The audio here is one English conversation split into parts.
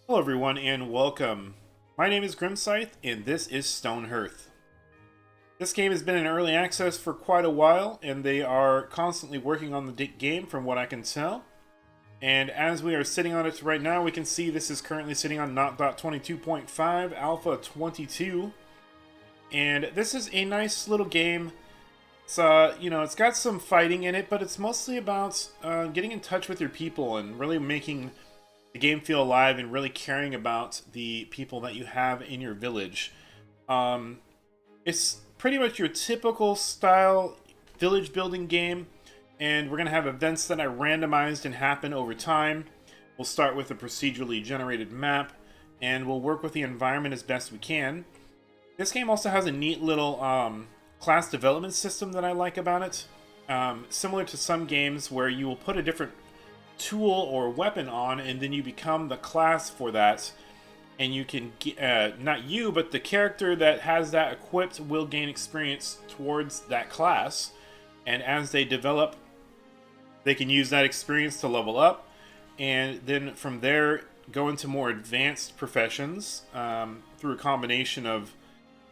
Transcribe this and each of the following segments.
Hello everyone and welcome. My name is Grimscythe and this is Stonehearth. This game has been in early access for quite a while and they are constantly working on the game from what I can tell. And as we are sitting on it right now, we can see this is currently sitting on 0.22.5 Alpha 22. And this is a nice little game. It's, it's got some fighting in it, but it's mostly about getting in touch with your people and really making the game feel alive and really caring about the people that you have in your village. It's pretty much your typical style village building game, and we're going to have events that are randomized and happen over time. We'll start with a procedurally generated map, and we'll work with the environment as best we can. This game also has a neat little class development system that I like about it. Similar to some games where you will put a different tool or weapon on, and then you become the class for that, and you can not you, but the character that has that equipped will gain experience towards that class, and as they develop, they can use that experience to level up, and then from there go into more advanced professions through a combination of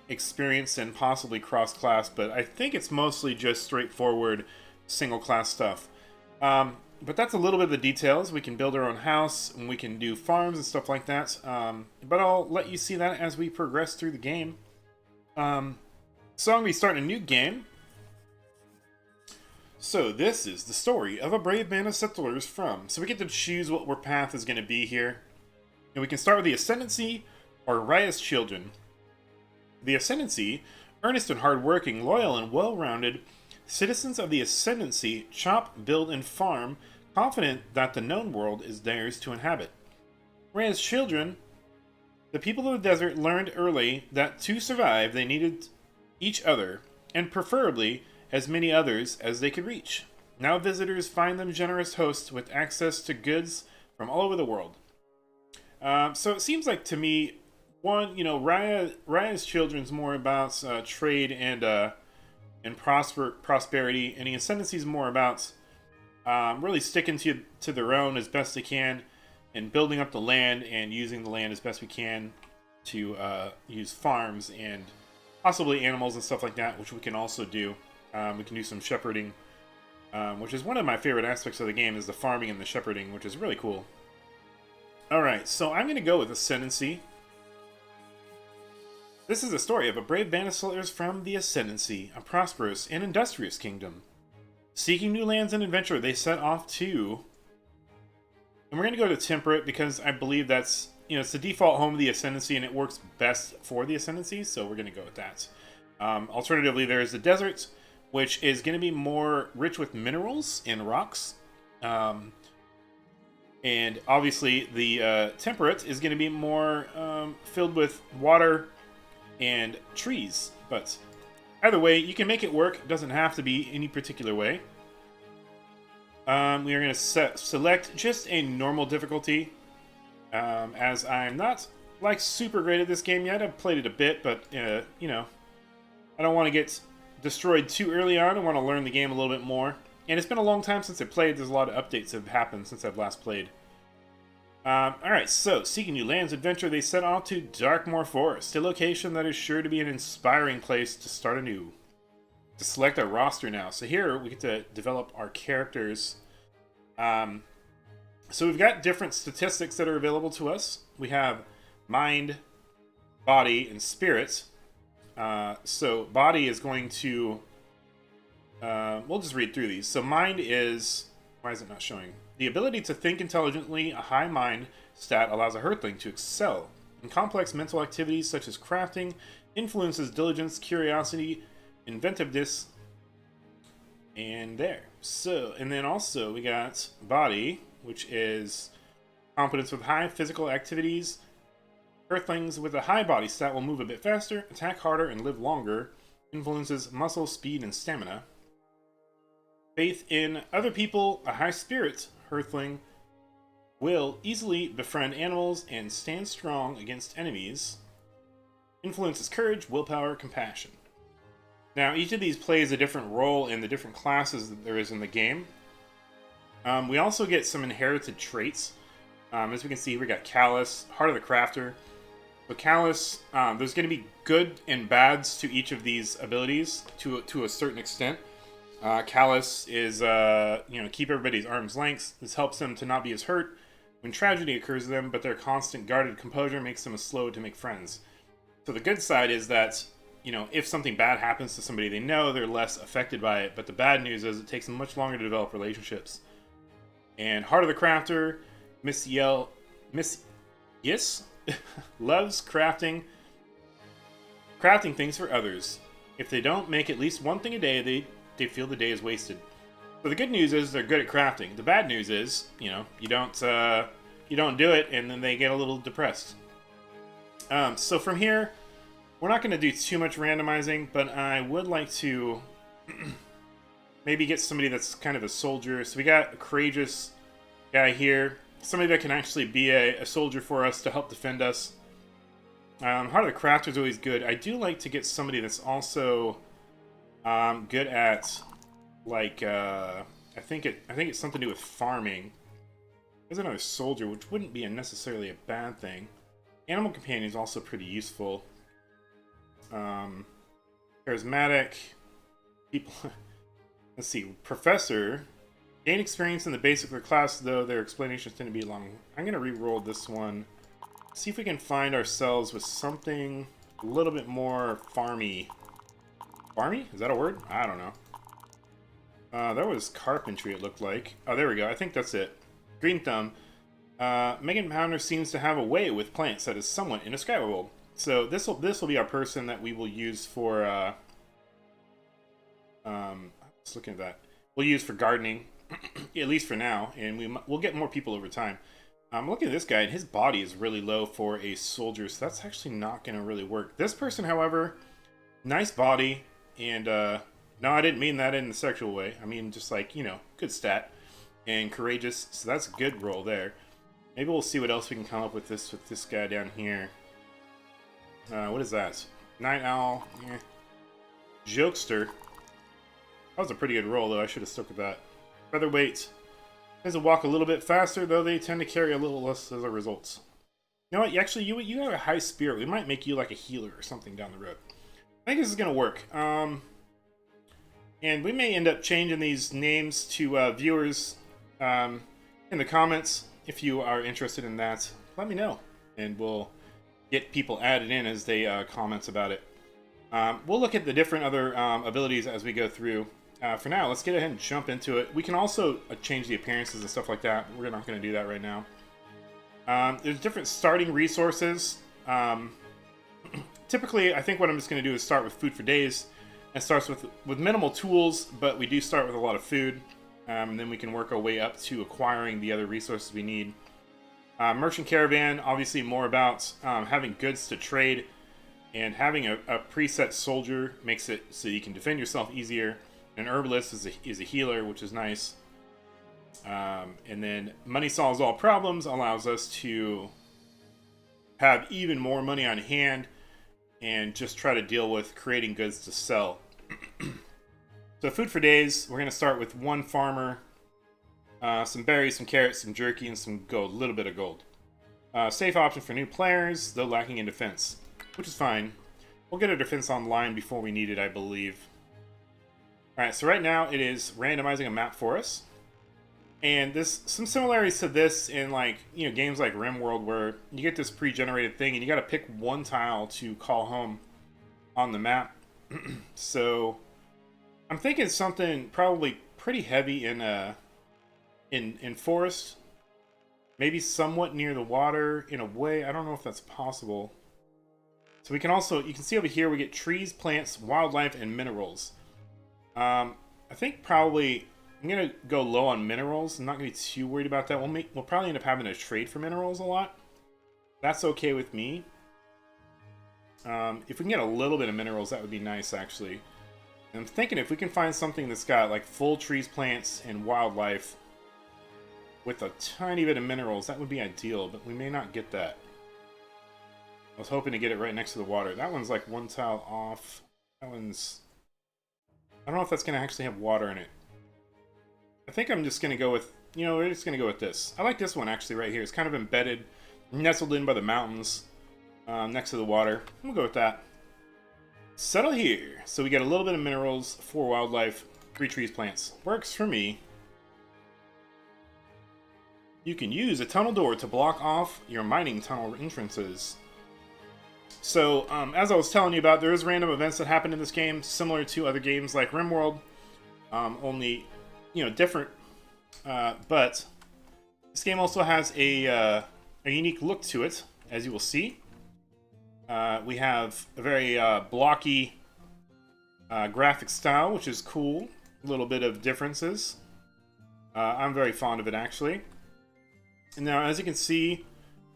experience and possibly cross-class, but I think it's mostly just straightforward single-class stuff. But that's a little bit of the details. We can build our own house, and we can do farms and stuff like that. But I'll let you see that as we progress through the game. So I'm going to be starting a new game. So this is the story of a brave band of settlers from... So we get to choose what our path is going to be here. And we can start with the Ascendancy or Raya's Children. The Ascendancy, earnest and hardworking, loyal and well-rounded, citizens of the Ascendancy chop, build, and farm, confident that the known world is theirs to inhabit. Whereas children, the people of the desert learned early that to survive they needed each other, and preferably as many others as they could reach. Now visitors find them generous hosts with access to goods from all over the world. So it seems like to me, Raya's Children's more about trade and prosperity, and the Ascendancy is more about really sticking to their own as best they can, and building up the land and using the land as best we can to use farms and possibly animals and stuff like that, which we can also do. We can do some shepherding, which is one of my favorite aspects of the game, is the farming and the shepherding, which is really cool. Alright, so I'm going to go with Ascendancy. This is the story of a brave band of settlers from the Ascendancy, a prosperous and industrious kingdom. Seeking new lands and adventure, they set off to... And we're going to go to Temperate because I believe that's, it's the default home of the Ascendancy and it works best for the Ascendancy, so we're going to go with that. Alternatively, there is the Desert, which is going to be more rich with minerals and rocks. And obviously, the Temperate is going to be more filled with water and trees, but either way, you can make it work. It doesn't have to be any particular way. We are going to select just a normal difficulty, as I'm not super great at this game yet. I've played it a bit, but I don't want to get destroyed too early on. I want to learn the game a little bit more. And it's been a long time since I played. There's a lot of updates that have happened since I've last played. Alright, so, seeking new lands adventure, they set off to Darkmoor Forest, a location that is sure to be an inspiring place to start anew. To select our roster now. So here, we get to develop our characters. So we've got different statistics that are available to us. We have mind, body, and spirit. So body is going to... we'll just read through these. So mind is... Why is it not showing? The ability to think intelligently, a high mind stat allows a hearthling to excel in complex mental activities such as crafting, influences diligence, curiosity, inventiveness, and there. So, and then also we got body, which is competence with high physical activities. Earthlings with a high body stat will move a bit faster, attack harder, and live longer. Influences muscle, speed, and stamina. Faith in other people, a high spirit Earthling will easily befriend animals and stand strong against enemies. Influences courage, willpower, compassion. Now, each of these plays a different role in the different classes that there is in the game. We also get some inherited traits. As we can see, we got Callus, Heart of the Crafter. So Callus, there's going to be good and bads to each of these abilities to a certain extent. Callus is, keep everybody's arm's length. This helps them to not be as hurt when tragedy occurs to them, but their constant guarded composure makes them slow to make friends. So the good side is that, if something bad happens to somebody they know, they're less affected by it. But the bad news is it takes them much longer to develop relationships. And Heart of the Crafter, Miss Yes, loves crafting things for others. If they don't make at least one thing a day, they feel the day is wasted. So the good news is they're good at crafting. The bad news is, you don't do it, and then they get a little depressed. So from here, we're not going to do too much randomizing, but I would like to maybe get somebody that's kind of a soldier. So we got a courageous guy here. Somebody that can actually be a soldier for us to help defend us. Heart of the Crafter is always good. I do like to get somebody that's also good at, like, I think it's something to do with farming. There's another soldier, which wouldn't be necessarily a bad thing. Animal Companion is also pretty useful. Charismatic people. Let's see, Professor. Gain experience in the basic of their class, though their explanations tend to be long. I'm going to re-roll this one. See if we can find ourselves with something a little bit more farmy. Farmy? Is that a word? I don't know. That was carpentry, it looked like. Oh, there we go. I think that's it. Green Thumb. Megan Pounder seems to have a way with plants that is somewhat indescribable. So this will be our person that we will use for... just looking at that. We'll use for gardening. At least for now, and we'll get more people over time. I'm looking at this guy, and his body is really low for a soldier, so that's actually not going to really work. This person, however, nice body, and no, I didn't mean that in the sexual way. I mean just like, good stat, and courageous, so that's a good roll there. Maybe we'll see what else we can come up with this guy down here. What is that? Night Owl, Jokester. That was a pretty good roll, though. I should have stuck with that. Featherweight tends to walk a little bit faster, though they tend to carry a little less as a result. You know what? Actually, you have a high spirit. We might make you like a healer or something down the road. I think this is going to work. And we may end up changing these names to viewers in the comments. If you are interested in that, let me know. And we'll get people added in as they comment about it. We'll look at the different other abilities as we go through. For now, let's get ahead and jump into it. We can also change the appearances and stuff like that. We're not going to do that right now. There's different starting resources. Typically, I think what I'm just going to do is start with food for days. It starts with minimal tools, but we do start with a lot of food. And then we can work our way up to acquiring the other resources we need. Merchant Caravan, obviously more about having goods to trade. And having a preset soldier makes it so you can defend yourself easier. An herbalist is a healer, which is nice. And then money solves all problems allows us to have even more money on hand and just try to deal with creating goods to sell. So food for days, we're going to start with one farmer, some berries, some carrots, some jerky, and some gold, a little bit of gold. Safe option for new players, though lacking in defense, which is fine. We'll get our defense online before we need it, I believe. Alright, so right now it is randomizing a map for us. And there's some similarities to this in games like RimWorld, where you get this pre-generated thing and you gotta pick one tile to call home on the map. So I'm thinking something probably pretty heavy in forest. Maybe somewhat near the water in a way. I don't know if that's possible. So we can also, you can see over here, we get trees, plants, wildlife, and minerals. I think probably I'm going to go low on minerals. I'm not going to be too worried about that. We'll probably end up having to trade for minerals a lot. That's okay with me. If we can get a little bit of minerals, that would be nice, actually. And I'm thinking if we can find something that's got like full trees, plants, and wildlife with a tiny bit of minerals, that would be ideal, but we may not get that. I was hoping to get it right next to the water. That one's like one tile off. That one's... I don't know if that's going to actually have water in it. I think I'm just going to go with you know, we're just gonna go with this. I like this one actually right here. It's kind of embedded, nestled in by the mountains, next to the water. We'll go with that. Settle here. So we get a little bit of minerals, 4 wildlife, 3 trees, plants. Works for me. You can use a tunnel door to block off your mining tunnel entrances. So, as I was telling you about, there is random events that happen in this game, similar to other games like RimWorld, only, you know, different. But this game also has a unique look to it, as you will see. We have a very blocky graphic style, which is cool. A little bit of differences. I'm very fond of it, actually. And now, as you can see,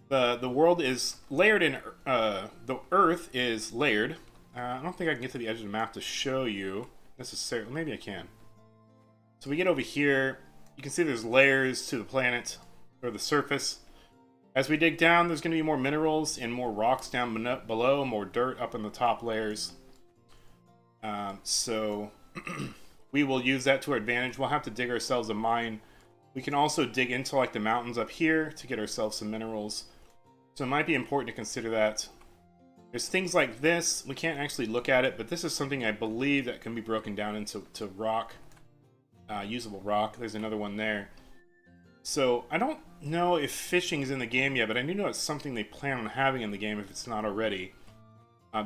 the world is layered in. The Earth is layered. I don't think I can get to the edge of the map to show you necessarily. Maybe I can. So we get over here. You can see there's layers to the planet or the surface. As we dig down, there's going to be more minerals and more rocks down below, more dirt up in the top layers. So we will use that to our advantage. We'll have to dig ourselves a mine. We can also dig into like the mountains up here to get ourselves some minerals. So it might be important to consider that. There's things like this. We can't actually look at it, but this is something I believe that can be broken down into rock. Usable rock. There's another one there. So I don't know if fishing is in the game yet, but I do know it's something they plan on having in the game if it's not already.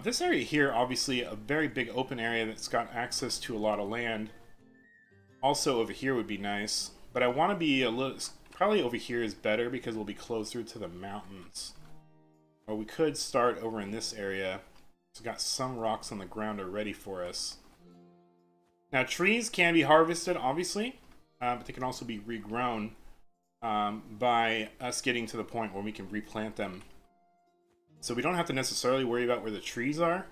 This area here, obviously a very big open area that's got access to a lot of land. Also over here would be nice. But I want to be a little... Probably over here is better because we'll be closer to the mountains. Or we could start over in this area. It's got some rocks on the ground already for us. Now, trees can be harvested, obviously. But they can also be regrown by us getting to the point where we can replant them. So we don't have to necessarily worry about where the trees are.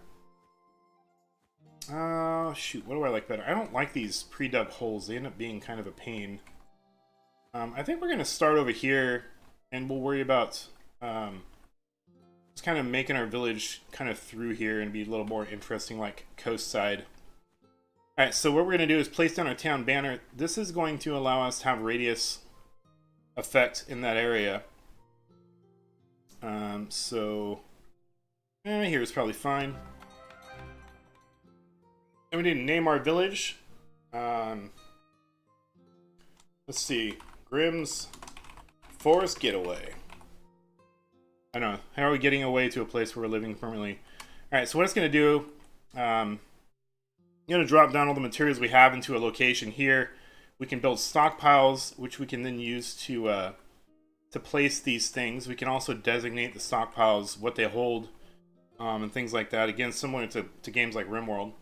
Shoot, what do I like better? I don't like these pre-dug holes. They end up being kind of a pain. I think we're going to start over here, and we'll worry about just kind of making our village kind of through here and be a little more interesting, like coast side. Alright, so what we're going to do is place down our town banner. This is going to allow us to have radius effect in that area. Here is probably fine. And we need to name our village. Let's see. Grimm's Forest Getaway. I don't know. How are we getting away to a place where we're living permanently? Alright, so what it's going to do, I'm going to drop down all the materials we have into a location here. We can build stockpiles, which we can then use to place these things. We can also designate the stockpiles, what they hold, and things like that. Again, similar to games like RimWorld.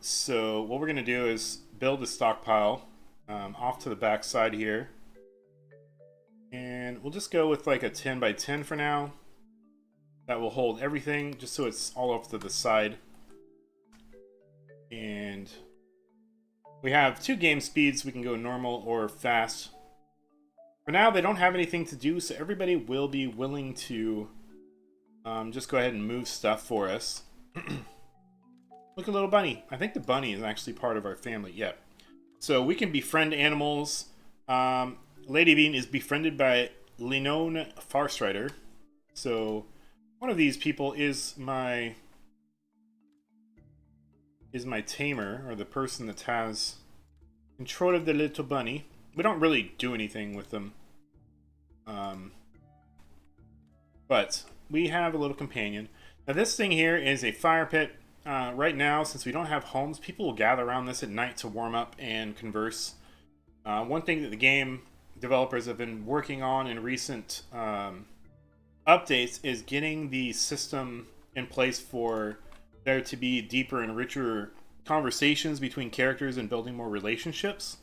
So what we're going to do is build a stockpile off to the back side here. And we'll just go with like a 10 by 10 for now. That will hold everything, just so it's all off to the side. And we have 2 game speeds. We can go normal or fast. For now, they don't have anything to do, so everybody will be willing to just go ahead and move stuff for us. Look, a little bunny. I think the bunny is actually part of our family. Yep. So we can befriend animals. Lady Bean is befriended by Linone Farstrider. So one of these people is my tamer, or the person that has control of the little bunny. We don't really do anything with them. But we have a little companion. Now this thing here is a fire pit. Right now, since we don't have homes, people will gather around this at night to warm up and converse. One thing that the game developers have been working on in recent updates is getting the system in place for there to be deeper and richer conversations between characters and building more relationships.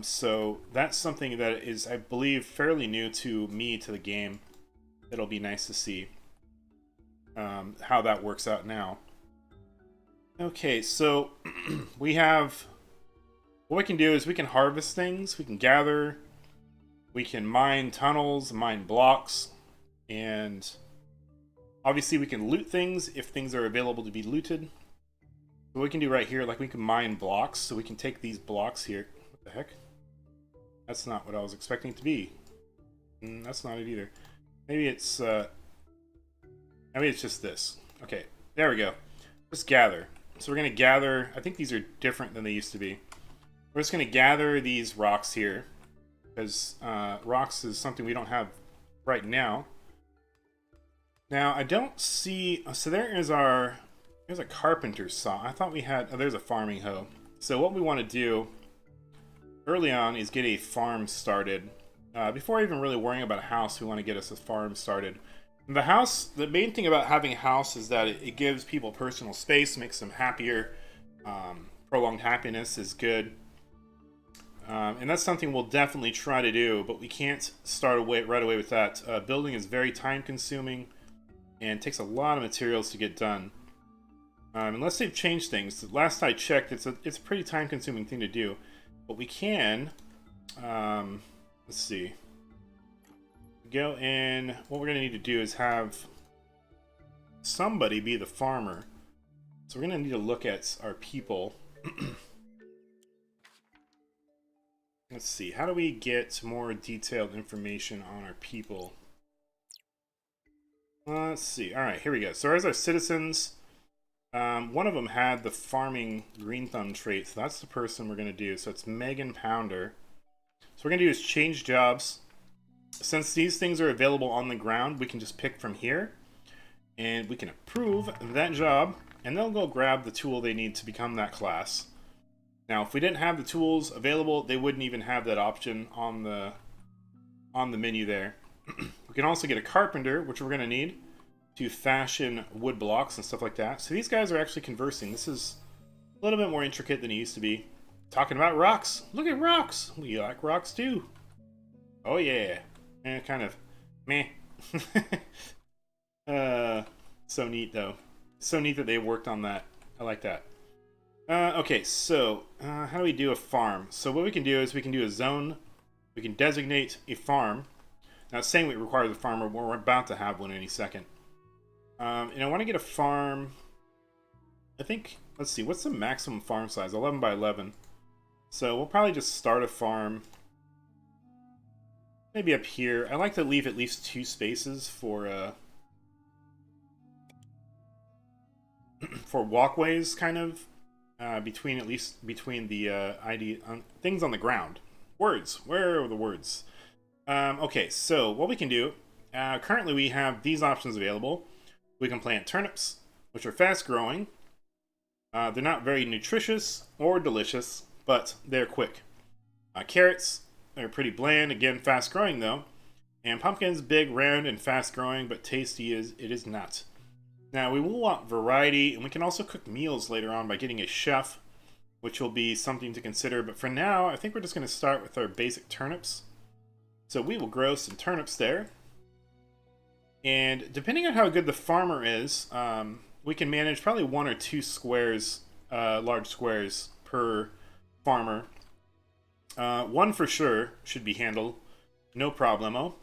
So that's something that is, I believe, fairly new to me, to the game. It'll be nice to see how that works out now. Okay, so we have... What we can do is we can harvest things, we can gather, we can mine tunnels, mine blocks, and obviously we can loot things if things are available to be looted. So what we can do right here, like we can mine blocks, so we can take these blocks here. What The heck? That's not what I was expecting it to be. That's not it either. Maybe it's just this. Okay, there we go. Just gather. So we're gonna gather. I think these are different than they used to be. We're just gonna gather these rocks here, because rocks is something we don't have right now. Now I don't see. So there's a carpenter's saw. I thought we had. Oh, there's a farming hoe. So what we want to do early on is get a farm started. Before even really worrying about a house, we want to get us a farm started. And the main thing about having a house is that it gives people personal space, makes them happier. Prolonged happiness is good. And that's something we'll definitely try to do, but we can't start right away with that. Building is very time consuming and takes a lot of materials to get done. Unless they've changed things. The last I checked, it's a pretty time consuming thing to do. But we can, let's see. Go in. What we're going to need to do is have somebody be the farmer. So we're going to need to look at our people. Let's see. How do we get more detailed information on our people? Let's see. All right, here we go. So there's our citizens. One of them had the farming green thumb trait, so that's the person we're going to do. So it's Megan Pounder. So what we're going to do is change jobs. Since these things are available on the ground, we can just pick from here. And we can approve that job, and they'll go grab the tool they need to become that class. Now, if we didn't have the tools available, they wouldn't even have that option on the menu there. We can also get a carpenter, which we're going to need to fashion wood blocks and stuff like that. So these guys are actually conversing. This is a little bit more intricate than it used to be. Talking about rocks. Look at rocks. We like rocks too. Oh yeah. And kind of meh. So neat though. So neat that they worked on that. I like that. Okay, so how do we do a farm? So what we can do is we can do a zone. We can designate a farm. Now it's saying we require the farmer, but we're about to have one any second. And I want to get a farm. I think, let's see, what's the maximum farm size? 11 by 11. So we'll probably just start a farm. Maybe up here. I like to leave at least 2 spaces for walkways, kind of. Between the things on the ground. Words. Where are the words? Okay, so what we can do. Currently we have these options available. We can plant turnips, which are fast growing. They're not very nutritious or delicious, but they're quick. Carrots, they're pretty bland, again fast growing though. And pumpkins, big, round, and fast growing, but tasty it is not. Now we will want variety, and we can also cook meals later on by getting a chef, which will be something to consider. But for now, I think we're just going to start with our basic turnips. So we will grow some turnips there. And depending on how good the farmer is, we can manage probably 1 or 2 squares, large squares per farmer. 1 for sure should be handled, no problemo.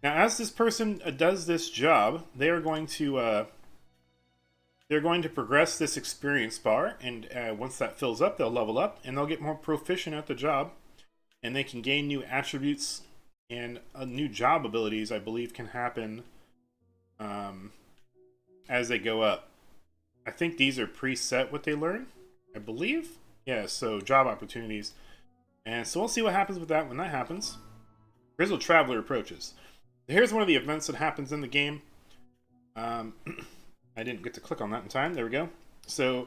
Now, as this person does this job, they're going to progress this experience bar, and once that fills up, they'll level up, and they'll get more proficient at the job, and they can gain new attributes, and new job abilities, I believe, can happen as they go up. I think these are preset what they learn, I believe. Yeah, so job opportunities. And so we'll see what happens with that when that happens. Grizzled Traveler approaches. Here's one of the events that happens in the game. I didn't get to click on that in time. There we go. So,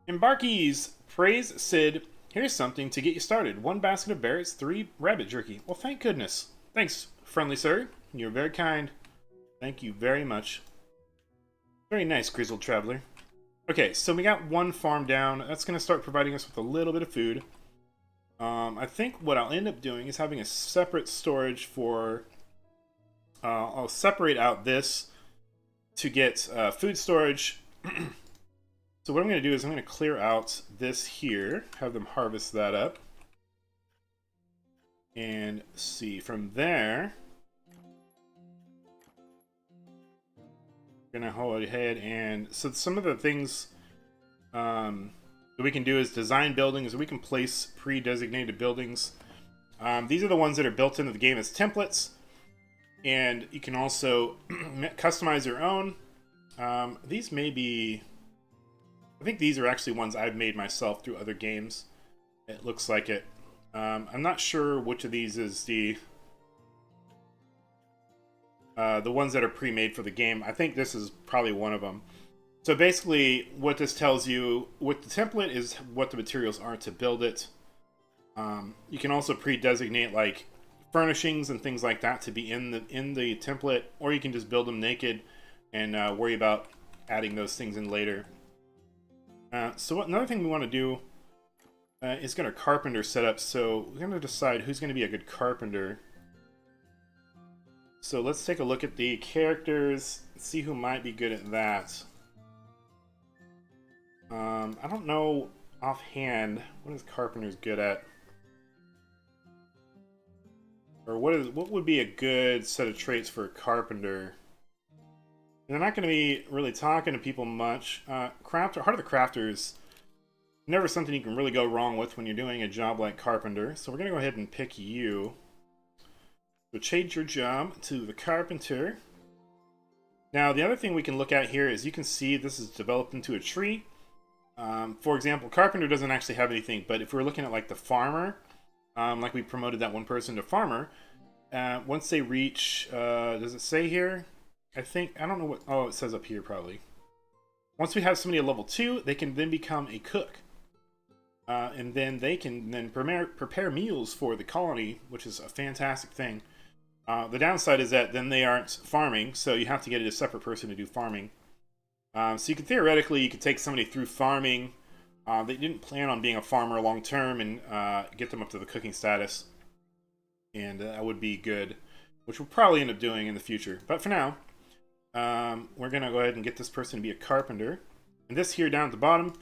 embarkees, praise Sid. Here's something to get you started. 1 basket of berries, 3 rabbit jerky. Well, thank goodness. Thanks, friendly sir. You're very kind. Thank you very much. Very nice, Grizzled Traveler. Okay, so we got 1 farm down. That's going to start providing us with a little bit of food. I think what I'll end up doing is having a separate storage for... I'll separate out this to get food storage. So what I'm going to do is I'm going to clear out this here, have them harvest that up. And see, from there, I'm going to hold ahead and... So some of the things What we can do is design buildings. We can place pre-designated buildings. These are the ones that are built into the game as templates. And you can also customize your own. These may be... I think these are actually ones I've made myself through other games. It looks like it. I'm not sure which of these is the ones that are pre-made for the game. I think this is probably one of them. So basically, what this tells you with the template is what the materials are to build it. You can also pre-designate like furnishings and things like that to be in the template, or you can just build them naked and worry about adding those things in later. So another thing we want to do is get our carpenter set up. So we're going to decide who's going to be a good carpenter. So let's take a look at the characters, see who might be good at that. I don't know offhand what is carpenters good at, or what would be a good set of traits for a carpenter. They're not going to be really talking to people much. Heart of the Crafters, never something you can really go wrong with when you're doing a job like carpenter. So we're going to go ahead and pick you. So change your job to the carpenter. Now the other thing we can look at here is you can see this is developed into a tree. For example, carpenter doesn't actually have anything, but if we're looking at like the farmer, like we promoted that one person to farmer, once they reach, does it say here? I don't know what, oh, it says up here probably. Once we have somebody at level 2, they can then become a cook. And then they can then prepare meals for the colony, which is a fantastic thing. The downside is that then they aren't farming, so you have to get a separate person to do farming. So you could theoretically, you could take somebody through farming. They didn't plan on being a farmer long term and get them up to the cooking status. And that would be good, which we'll probably end up doing in the future. But for now, we're going to go ahead and get this person to be a carpenter. And this here down at the bottom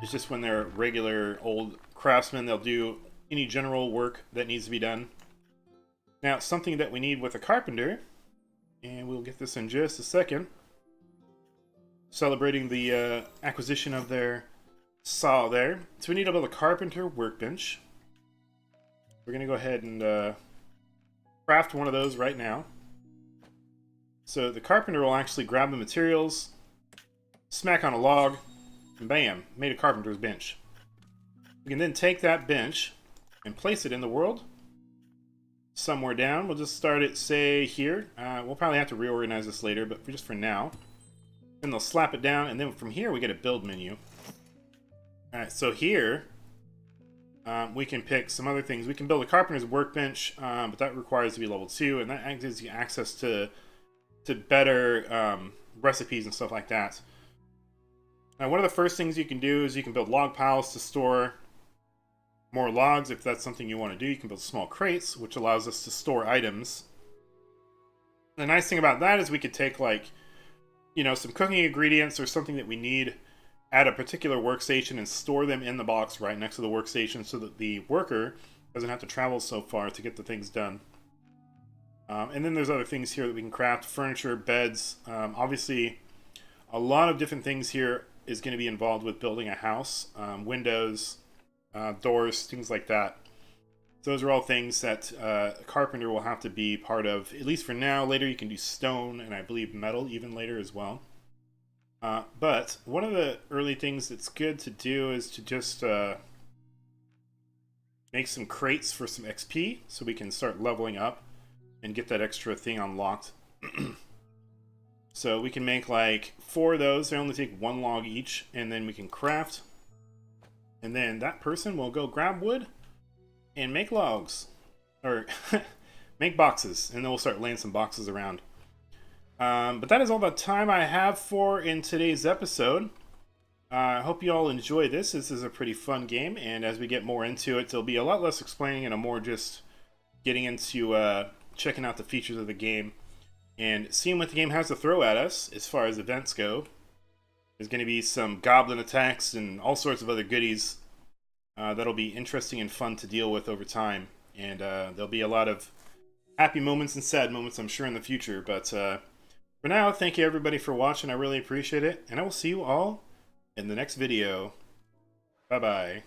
is just when they're regular old craftsmen. They'll do any general work that needs to be done. Now, something that we need with a carpenter, and we'll get this in just a second, celebrating the acquisition of their saw there. So we need to build a carpenter workbench. We're going to go ahead and craft one of those right now. So the carpenter will actually grab the materials, smack on a log, and bam, made a carpenter's bench. We can then take that bench and place it in the world somewhere down. We'll just start it, say, here. We'll probably have to reorganize this later, but just for now. Then they'll slap it down, and then from here we get a build menu. Alright, so here we can pick some other things. We can build a carpenter's workbench, but that requires to be level 2, and that gives you access to better recipes and stuff like that. Now, one of the first things you can do is you can build log piles to store more logs. If that's something you want to do, you can build small crates, which allows us to store items. The nice thing about that is we could take, like, you know, some cooking ingredients or something that we need at a particular workstation and store them in the box right next to the workstation so that the worker doesn't have to travel so far to get the things done. And then there's other things here that we can craft: furniture, beds. Obviously, a lot of different things here is going to be involved with building a house. Windows, doors, things like that. Those are all things that a carpenter will have to be part of, at least for now. Later you can do stone, and I believe metal even later as well. But one of the early things that's good to do is to just make some crates for some XP so we can start leveling up and get that extra thing unlocked. So we can make like 4 of those. They only take 1 log each, and then we can craft. And then that person will go grab wood and make logs, or make boxes, and then we'll start laying some boxes around. But that is all the time I have for in today's episode. I hope you all enjoy this. This is a pretty fun game, and as we get more into it, there'll be a lot less explaining and a more just getting into checking out the features of the game and seeing what the game has to throw at us as far as events go. There's going to be some goblin attacks and all sorts of other goodies that'll be interesting and fun to deal with over time. And there'll be a lot of happy moments and sad moments, I'm sure, in the future. But for now, thank you everybody for watching. I really appreciate it. And I will see you all in the next video. Bye-bye.